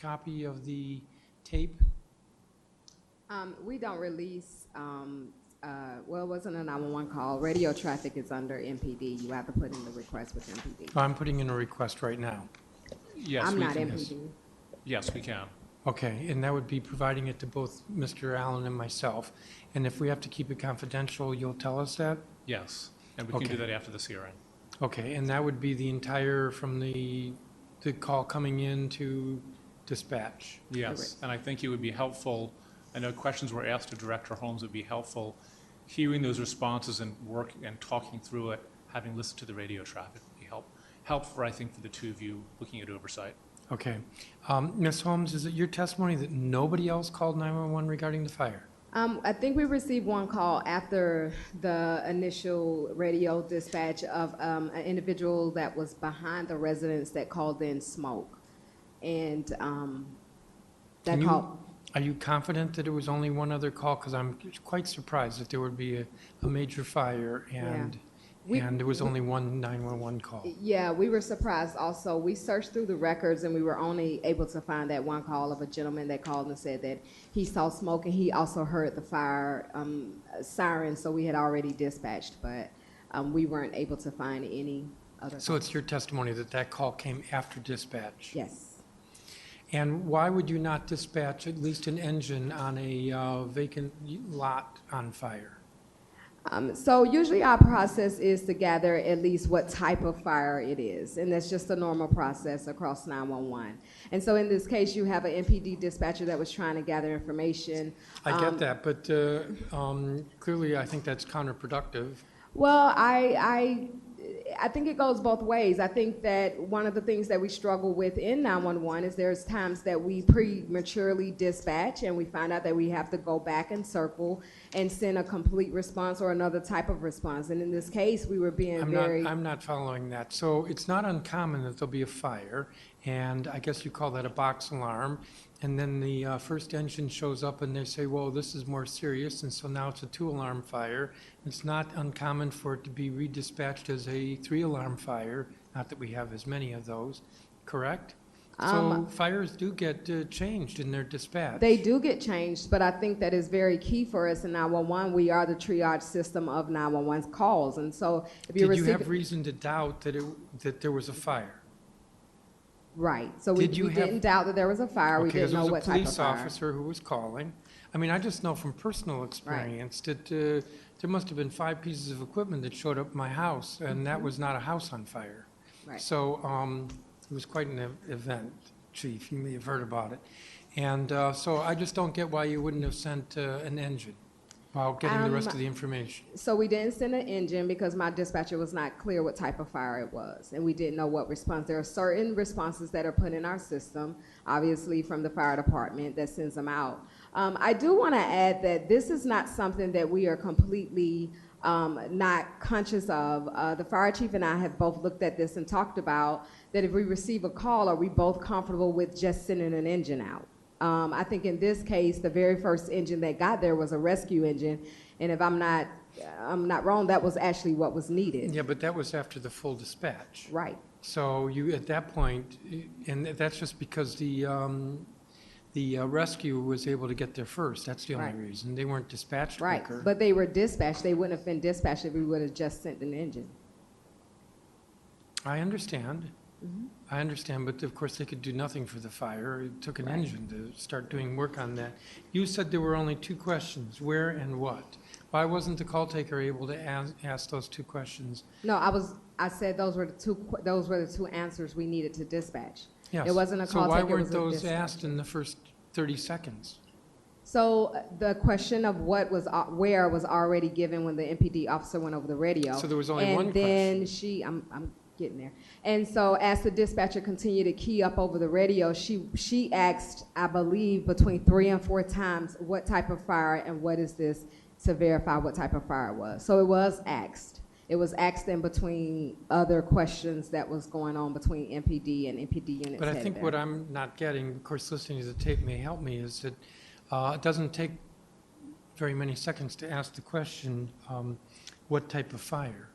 copy of the tape? We don't release, well, it wasn't a 911 call. Radio traffic is under MPD. You have to put in the request with MPD. Oh, I'm putting in a request right now. Yes, I'm we not can. MPD. Yes, we can. Okay, and that would be providing it to both Mr. Allen and myself. And if we have to keep it confidential, you'll tell us that? Yes, and we can do Okay. that after this hearing. Okay, and that would be the entire, from the call coming in to dispatch? Yes, Correct. and I think it would be helpful, I know questions were asked to Director Holmes, it would be helpful hearing those responses and working and talking through it, having listened to the radio traffic would be helpful, I think, for the two of you looking at oversight. Okay. Ms. Holmes, is it your testimony that nobody else called 911 regarding the fire? I think we received one call after the initial radio dispatch of an individual that was behind the residence that called in smoke. And that Can you- call, Are you confident that it was only one other call? Because I'm quite surprised that there would be a major fire and We- there was only one 911 call. yeah, we were surprised also. We searched through the records and we were only able to find that one call of a gentleman that called and said that he saw smoke and he also heard the fire siren, so we had already dispatched, but we weren't able to find any other. So it's your testimony that that call came after dispatch? Yes. And why would you not dispatch at least an engine on a vacant lot on fire? So usually our process is to gather at least what type of fire it is, and that's just a normal process across 911. And so in this case, you have an MPD dispatcher that was trying to gather information. I get that, but clearly I think that's counterproductive. Well, I think it goes both ways. I think that one of the things that we struggle with in 911 is there's times that we prematurely dispatch and we find out that we have to go back and circle and send a complete response or another type of response. And in this case, we were being I'm not following that. So it's not uncommon that there'll be a fire, and I guess you call that a box alarm, and then the first engine shows up and they say, well, this is more serious, and so now it's a 2-alarm fire. It's not uncommon for it to be redispatched as a 3-alarm fire, not that we have as many of those, correct? So fires do get changed in their dispatch. They do get changed, but I think that is very key for us in 911. We are the triage system of 911's calls, and so if you Did you receive have reason to doubt that there was a fire? right, so we Did you have- didn't doubt that there was a fire. We Okay, didn't know what there was a type of police fire. officer who was calling. I mean, I just know from personal experience that there must have been 5 pieces of equipment that showed up at my house, and that was not a house on fire. Right. So it was quite an event, Chief. You may have heard about it. And so I just don't get why you wouldn't have sent an engine while getting the rest of the information. So we didn't send an engine because my dispatcher was not clear what type of fire it was, and we didn't know what response. There are certain responses that are put in our system, obviously from the fire department that sends them out. I do want to add that this is not something that we are completely not conscious of. The fire chief and I have both looked at this and talked about that if we receive a call, are we both comfortable with just sending an engine out? I think in this case, the very first engine that got there was a rescue engine, and if I'm not wrong, that was actually what was needed. Yeah, but that was after the full dispatch. Right. So you, at that point, and that's just because the rescue was able to get there first. That's the only Right. reason. They weren't dispatched Right. quicker. But they were dispatched. They wouldn't have been dispatched if we would have just sent an engine. I understand. I understand, but of course they could do nothing for the fire. It took an Right. engine to start doing work on that. You said there were only 2 questions, where and what. Why wasn't the call taker able to ask those 2 questions? No, I said those were the two answers we needed to dispatch. Yes. It wasn't a call So why taker, it weren't was a those dispatch. asked in the first 30 seconds? So the question of what was where was already given when the MPD officer went over the radio. So there was only and one And then question. I'm getting there. And so as the dispatcher continued to key up over the radio, she asked, I believe, between 3 and 4 times what type of fire and what is this to verify what type of fire it was. So it was asked. It was asked in between other questions that was going on between MPD and MPD units. But I head think there. what I'm not getting, of course, listening to the tape may help me, is that it doesn't take very many seconds to ask the question, what type of fire?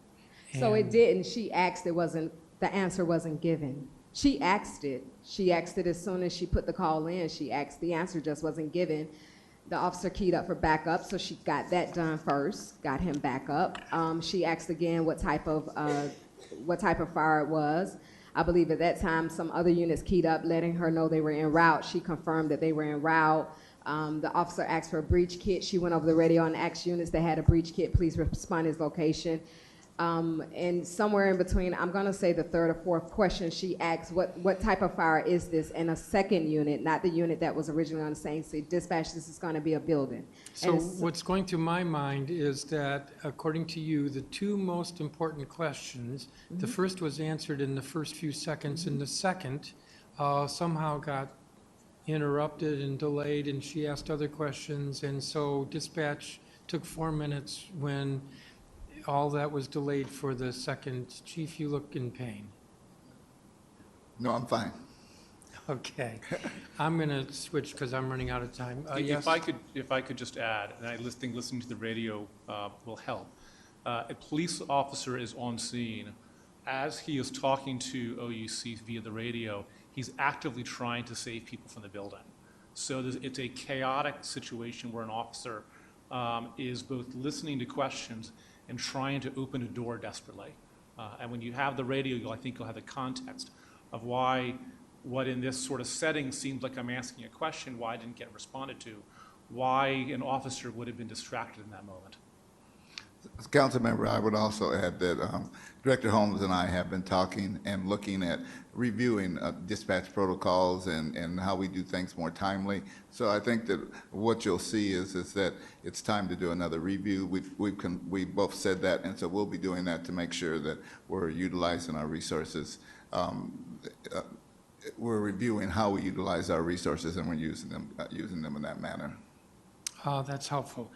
So it And- didn't. She asked. The answer wasn't given. She asked it. She asked it as soon as she put the call in. She asked, the answer just wasn't given. The officer keyed up for backup, so she got that done first, got him back up. She asked again what type of fire it was. I believe at that time some other units keyed up, letting her know they were en route. She confirmed that they were en route. The officer asked for a breach kit. She went over the radio and asked units that had a breach kit, please respond his location. And somewhere in between, I'm going to say the third or fourth question, she asked, what type of fire is this? And a second unit, not the unit that was originally on the scene, said, dispatch, this is going to be a building. So And it's- what's going through my mind is that, according to you, the two most important questions, the first was answered in the first few seconds, and the second somehow got interrupted and delayed, and she asked other questions, and so dispatch took 4 minutes when all that was delayed for the second. Chief, you look in pain. No, I'm fine. Okay. I'm going to switch because I'm running out of time. Yes? If I could just add, and I think listening to the radio will help. A police officer is on scene. As he is talking to OUC via the radio, he's actively trying to save people from the building. So it's a chaotic situation where an officer is both listening to questions and trying to open a door desperately. And when you have the radio, I think you'll have the context of why what in this sort of setting seems like I'm asking a question, why I didn't get responded to, why an officer would have been distracted in that moment. Councilmember, I would also add that Director Holmes and I have been talking and looking at reviewing dispatch protocols and how we do things more timely. So I think that what you'll see is that it's time to do another review. We both said that, and so we'll be doing that to make sure that we're utilizing our resources. We're reviewing how we utilize our resources, and we're using them in that manner. That's helpful.